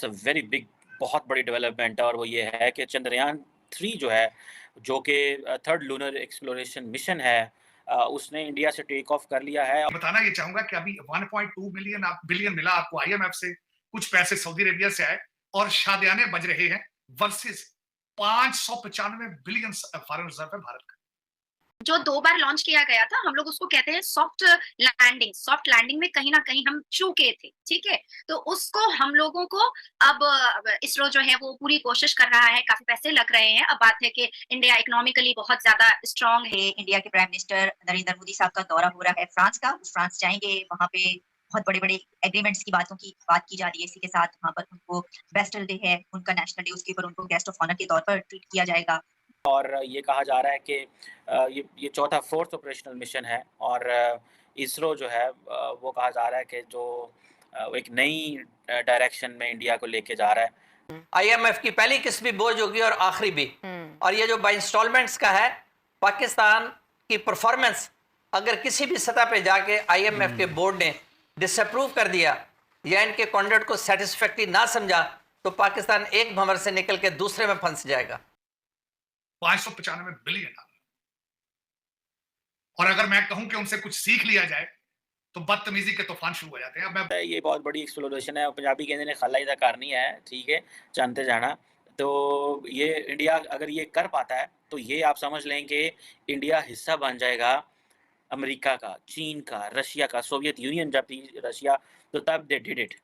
A very big बहुत बड़ी development है और वो ये है कि चंद्रयान 3 जो है, जो कि थर्ड लूनर एक्सप्लोरेशन मिशन है, उसने इंडिया से टेक ऑफ कर लिया है। बताना ये चाहूंगा कि अभी 1.2 बिलियन मिला आपको आईएमएफ से, कुछ पैसे सऊदी अरेबिया से आए और शादियाने बज रहे हैं वर्सेस 595 बिलियन फॉरेन रिजर्व है भारत का। जो 2 बार लॉन्च किया गया था, हम लोग उसको कहते हैं सॉफ्ट लैंडिंग। सॉफ्ट लैंडिंग में कहीं न कहीं हम चूके थे, ठीक है? तो उसको हम लोगों को अब इसरो जो है वो पूरी कोशिश कर रहा है, काफ़ी पैसे लग रहे हैं। अब बात है कि इंडिया इकोनॉमिकली बहुत ज़्यादा स्ट्रॉन्ग है। इंडिया के प्राइम मिनिस्टर नरेंद्र मोदी साहब का दौरा हो रहा है फ्रांस का। फ्रांस जाएँगे, वहाँ पे बहुत बड़े-बड़े एग्रीमेंट्स की बात की जा रही है। इसी के साथ वहाँ पर उनको बेस्टल डे है, उनका नेशनल डे, उसके ऊपर उनको गेस्ट ऑफ ऑनर के तौर पर ट्रीट किया जाएगा। और ये कहा जा रहा है कि ये चौथा फोर्थ ऑपरेशनल मिशन है और इसरो जो है वो कहा जा रहा है कि जो एक नई डायरेक्शन में इंडिया को लेके जा रहा है। आईएमएफ की पहली किस्त भी बोझ होगी और आखिरी भी। और ये जो बाय इंस्टॉलमेंट्स का है, पाकिस्तान की परफॉर्मेंस अगर किसी भी सतह पे जाके आईएमएफ के बोर्ड ने डिसअप्रूव कर दिया या इनके कॉन्डक्ट को सेटिस्फैक्टरी ना समझा तो पाकिस्तान एक भंवर से निकल के दूसरे में फंस जाएगा। 595 बिलियन डॉलर। और अगर मैं कहूं कि उनसे कुछ सीख लिया जाए तो बदतमीजी के तूफान शुरू हो जाते हैं। अब ये बहुत बड़ी एक्सप्लोरेशन है, पंजाबी कहते ने खाला ही करनी है, ठीक है, जानते जाना। तो ये इंडिया अगर ये कर पाता है तो ये आप समझ लें कि इंडिया हिस्सा बन जाएगा अमेरिका का, चीन का, रशिया का। सोवियत यूनियन जब थी रशिया, तो तब दे डिड इट।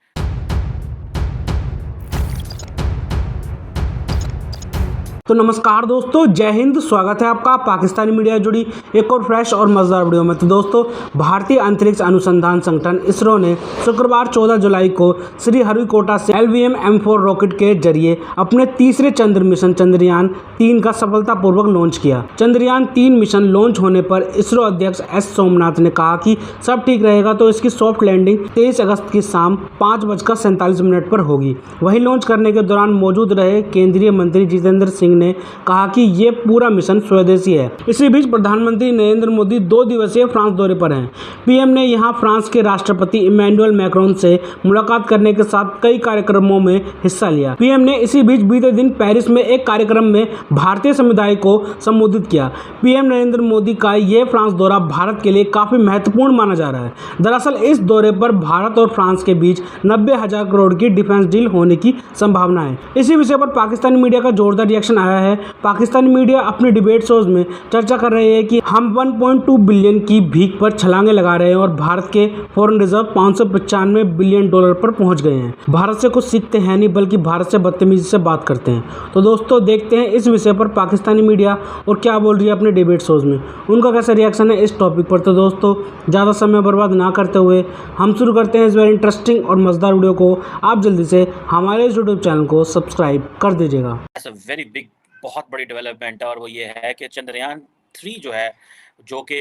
तो नमस्कार दोस्तों, जय हिंद। स्वागत है आपका पाकिस्तानी मीडिया जुड़ी एक और फ्रेश और मजेदार वीडियो में। तो दोस्तों, भारतीय अंतरिक्ष अनुसंधान संगठन इसरो ने शुक्रवार 14 जुलाई को श्रीहरिकोटा से LVM M4 रॉकेट के जरिए अपने तीसरे चंद्र मिशन चंद्रयान 3 का सफलतापूर्वक लॉन्च किया। चंद्रयान 3 मिशन लॉन्च होने पर इसरो अध्यक्ष S सोमनाथ ने कहा कि सब ठीक रहेगा तो इसकी सॉफ्ट लैंडिंग 23 अगस्त की शाम 5:47 पर होगी। वहीं लॉन्च करने के दौरान मौजूद रहे केंद्रीय मंत्री जितेंद्र सिंह ने कहा कि ये पूरा मिशन स्वदेशी है। इसी बीच प्रधानमंत्री नरेंद्र मोदी 2 दिवसीय फ्रांस दौरे पर हैं। पीएम ने यहां फ्रांस के राष्ट्रपति इमैनुअल मैक्रोन से मुलाकात करने के साथ कई कार्यक्रमों में हिस्सा लिया। पीएम ने इसी बीच बीते दिन पेरिस में एक कार्यक्रम में भारतीय समुदाय को संबोधित किया। पीएम नरेंद्र मोदी का ये फ्रांस दौरा भारत के लिए काफी महत्वपूर्ण माना जा रहा है। दरअसल इस दौरे पर भारत और फ्रांस के बीच 90,000 करोड़ की डिफेंस डील होने की संभावना है। इसी विषय पर पाकिस्तानी मीडिया का जोरदार रिएक्शन आया है। पाकिस्तानी मीडिया अपने डिबेट शोज में चर्चा कर रहे हैं कि हम 1.2 बिलियन की भीख पर छलांगे लगा रहे हैं और भारत के फॉरेन रिजर्व 595 बिलियन डॉलर पर पहुंच गए हैं। भारत से कुछ सीखते हैं नहीं, बल्कि भारत से बदतमीजी से बात करते हैं। तो दोस्तों, देखते हैं इस विषय पर पाकिस्तानी मीडिया और क्या बोल रही है अपने डिबेट शोज में, उनका कैसा रिएक्शन है इस टॉपिक पर। तो दोस्तों, ज़्यादा समय बर्बाद ना करते हुए हम शुरू करते हैं इस वेरी इंटरेस्टिंग और मजेदार वीडियो को। आप जल्दी से हमारे इस यूट्यूब चैनल को सब्सक्राइब कर दीजिएगा। वेरी बिग बहुत बड़ी डेवलपमेंट है और वो ये है कि चंद्रयान 3 जो है, जो कि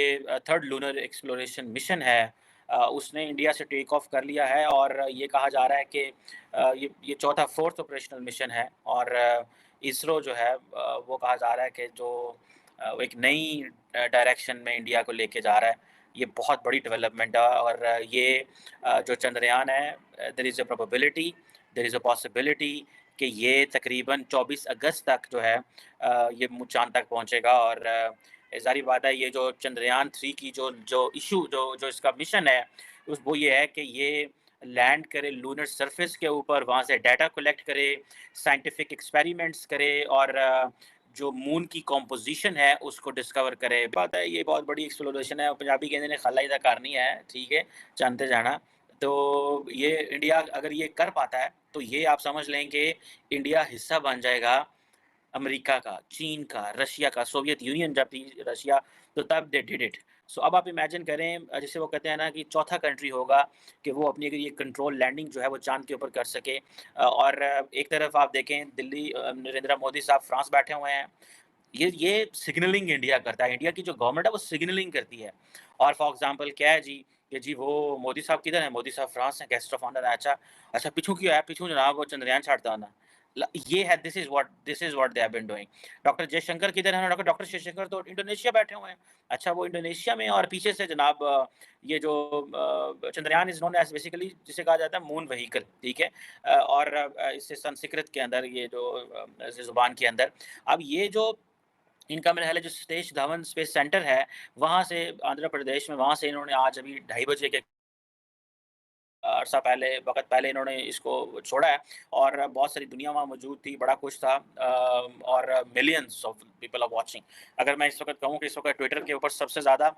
थर्ड लूनर एक्सप्लोरेशन मिशन है, उसने इंडिया से टेक ऑफ कर लिया है और ये कहा जा रहा है कि ये चौथा फोर्थ ऑपरेशनल मिशन है और इसरो जो है वो कहा जा रहा है कि जो एक नई डायरेक्शन में इंडिया को लेके जा रहा है। ये बहुत बड़ी डेवलपमेंट है और ये जो चंद्रयान है, there is a probability, there is a possibility कि ये तकरीबन 24 अगस्त तक जो है ये चाँद तक पहुँचेगा। और ज़ाहिर बात है, ये जो चंद्रयान 3 की जो इशू जो इसका मिशन है, वो ये है कि ये लैंड करे लूनर सरफेस के ऊपर, वहाँ से डाटा कलेक्ट करे, साइंटिफिक एक्सपेरिमेंट्स करे और जो मून की कॉम्पोजिशन है उसको डिस्कवर करे। बात है, ये बहुत बड़ी एक्सप्लोरेशन है, पंजाबी कहते ने खाला ही करनी है, ठीक है, जानते जाना। तो ये इंडिया अगर ये कर पाता है तो ये आप समझ लें कि इंडिया हिस्सा बन जाएगा अमेरिका का, चीन का, रशिया का। सोवियत यूनियन जब थी रशिया, तो तब दे डिड इट। सो अब आप इमेजिन करें, जैसे वो कहते हैं ना कि चौथा कंट्री होगा कि वो अपनी अगर ये कंट्रोल लैंडिंग जो है वो चाँद के ऊपर कर सके। और एक तरफ आप देखें दिल्ली, नरेंद्र मोदी साहब फ्रांस बैठे हुए हैं। ये सिग्नलिंग इंडिया करता है। इंडिया की जो गवर्नमेंट है वो सिग्नलिंग करती है। और फॉर एग्जांपल क्या है जी कि जी वो मोदी साहब किधर हैं? मोदी साहब फ्रांस हैं, गेस्ट ऑफ ऑनर है। अच्छा, अच्छा पीछू क्यों है? पीछू जनाब वो चंद्रयान छाड़ता ना। ये है, this is what they have been doing. Doctor Jaishankar किधर हैं? डॉक्टर जयशंकर तो इंडोनेशिया बैठे हुए हैं। अच्छा, वो इंडोनेशिया में, और पीछे से जनाब ये जो Chandrayaan is known as basically जिसे कहा जाता है मून व्हीकल, ठीक है। और इससे संस्कृत के अंदर ये जो जुबान के अंदर, अब ये जो इनका मेरा ख्याल है जो सतीश धवन स्पेस सेंटर है, वहाँ से आंध्र प्रदेश में, वहाँ से इन्होंने आज अभी 2:30 बजे के अरसा पहले, वक़्त पहले इन्होंने इसको छोड़ा है, और बहुत सारी दुनिया वहाँ मौजूद थी, बड़ा कुछ था, और millions of people are watching. अगर मैं इस वक़्त कहूँ कि इस वक़्त ट्विटर के ऊपर सबसे ज़्यादा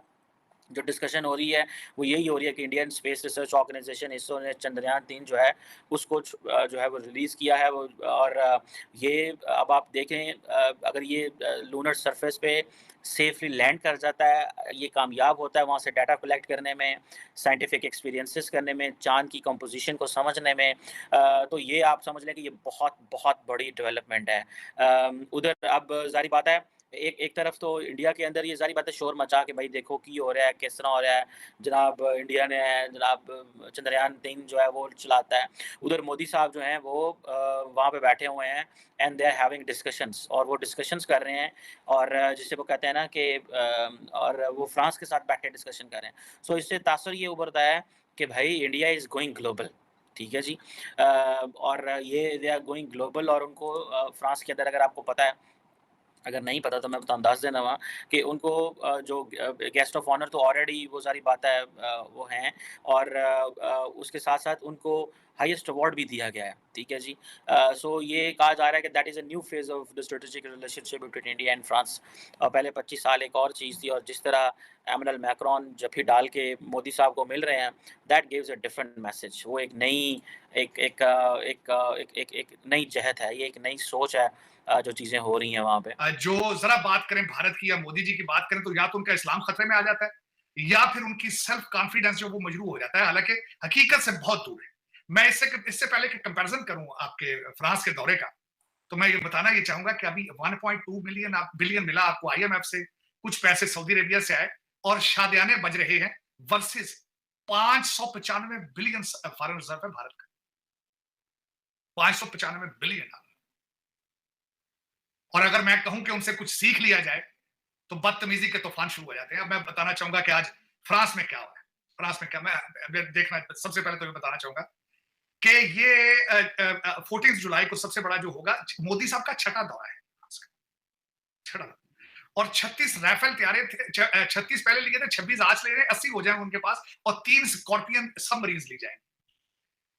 जो डिस्कशन हो रही है, वो यही हो रही है कि Indian space research organisation ISRO ने चंद्रयान-3 जो है उसको जो है वो रिलीज़ किया है, वो, और ये अब आप देखें, अगर ये लूनर सरफेस पे सेफली लैंड कर जाता है, ये कामयाब होता है वहाँ से डाटा कलेक्ट करने में, साइंटिफिक एक्सपीरियंसेस करने में, चाँद की कंपोज़िशन को समझने में, तो ये आप समझ लें कि ये बहुत बहुत बड़ी डेवलपमेंट है। उधर अब ज़ाहिर बात है, एक तरफ तो इंडिया के अंदर ये सारी बातें शोर मचा के भाई देखो की हो रहा है, किस तरह हो रहा है, जनाब इंडिया ने जनाब चंद्रयान-3 जो है वो चलाता है। उधर मोदी साहब जो हैं वो वहाँ पे बैठे हुए हैं, and they are having discussions, और वो डिस्कशंस कर रहे हैं, और जिसे वो कहते हैं ना कि और वो फ्रांस के साथ बैठ के डिस्कशन कर रहे हैं। सो इससे तासुर ये उभरता है कि भाई इंडिया इज़ गोइंग ग्लोबल, ठीक है जी। और ये दे आर गोइंग ग्लोबल, और उनको फ्रांस के अंदर, अगर आपको पता है, अगर नहीं पता तो मैं अंदाज़ देना वहाँ कि उनको जो गेस्ट ऑफ ऑनर तो ऑलरेडी वो सारी बात है, वो हैं, और उसके साथ-साथ उनको हाईएस्ट अवार्ड भी दिया गया है, ठीक है जी। सो ये कहा जा रहा है कि that is a new phase of the strategic relationship between India and France. पहले 25 साल एक और चीज़ थी, और जिस तरह एमैनुअल मैक्रोन जफ्फी डाल के मोदी साहब को मिल रहे हैं, that gives a different message. वो एक नई एक एक एक एक एक एक नई जहत है, ये एक नई सोच है, जो चीज़ें हो रही हैं वहाँ पे। जो जरा बात करें भारत की या मोदी जी की बात करें, तो या तो उनका इस्लाम खतरे में आ जाता है, या फिर उनकी सेल्फ कॉन्फिडेंस जो वो मजरू हो जाता है, हालांकि हकीकत से बहुत दूर है। मैं इससे पहले कि कंपैरिजन करूं आपके फ्रांस के दौरे का, तो मैं ये बताना ये चाहूंगा कि अभी 1.2 बिलियन मिला आपको आईएमएफ से, कुछ पैसे सऊदी अरेबिया से आए, और शादियाने बज रहे हैं, वर्सेस 595 बिलियन फॉरेन रिजर्व है भारत का। 595 बिलियन। और अगर मैं कहूं कि उनसे कुछ सीख लिया जाए, तो बदतमीजी के तूफान शुरू हो जाते हैं। अब मैं बताना चाहूंगा कि आज फ्रांस में क्या हो रहा है। फ्रांस में क्या, मैं देखना, सबसे पहले तो मैं बताना चाहूंगा कि ये 14 जुलाई को सबसे बड़ा जो होगा, मोदी साहब का छठा दौरा है, छठा। और 36 राफेल तैयारे थे, 36 पहले लिए थे, 26 आज ले रहे हैं, 80 हो जाए उनके पास, और 3 स्कॉर्पियन सबमरीन्स ली जाएंगे।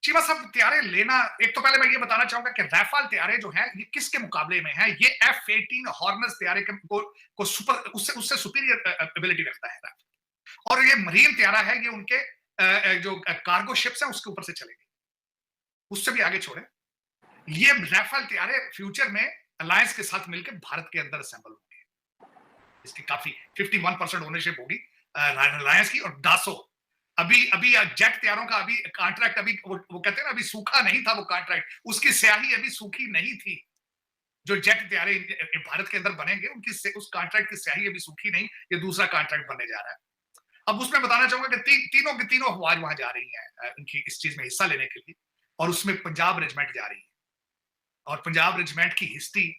चीमा साहब, तैयारे लेना, एक तो पहले मैं ये बताना चाहूंगा कि राफेल तैयारे जो हैं, ये किसके मुकाबले में हैं? ये F-18 हॉर्नेट्स तैयारे को सुपर, उससे सुपीरियर एबिलिटी रखता है राफेल। और ये मरीन तैयारा है, ये उनके जो कार्गो शिप्स हैं उसके ऊपर से चलेगी, उससे भी आगे छोड़े। ये राफेल तैयारे फ्यूचर में अलायंस के साथ मिलकर भारत के अंदर असेंबल होंगे। इसकी काफी 51% ओनरशिप होगी अलायंस की। और दासो अभी जेट तैयारों का अभी कॉन्ट्रैक्ट, अभी वो कहते हैं ना, अभी सूखा नहीं था वो कॉन्ट्रैक्ट, उसकी स्याही अभी सूखी नहीं थी। जो जेट तैयारे भारत के अंदर बनेंगे, उनकी उस कॉन्ट्रैक्ट की स्याही अभी सूखी नहीं, ये दूसरा कॉन्ट्रैक्ट बनने जा रहा है। अब उसमें बताना चाहूंगा कि तीनों की तीनों अफवाज वहां जा रही हैं उनकी इस चीज में हिस्सा लेने के लिए, और उसमें पंजाब रेजिमेंट जा रही है। और पंजाब रेजिमेंट की हिस्ट्री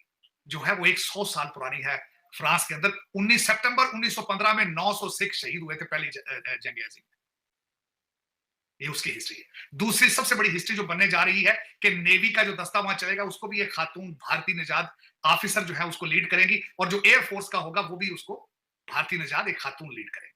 जो है वो 100 साल पुरानी है फ्रांस के अंदर। 19 सितंबर 1915 में 900 सिख शहीद हुए थे पहली जंग अज़ीम में। ये उसकी हिस्ट्री है। दूसरी सबसे बड़ी हिस्ट्री जो बनने जा रही है कि नेवी का जो दस्ता वहां चलेगा, उसको भी एक खातून भारतीय निजात ऑफिसर जो है उसको लीड करेंगी, और जो एयरफोर्स का होगा वो भी उसको भारतीय निजात एक खातून लीड करेगी।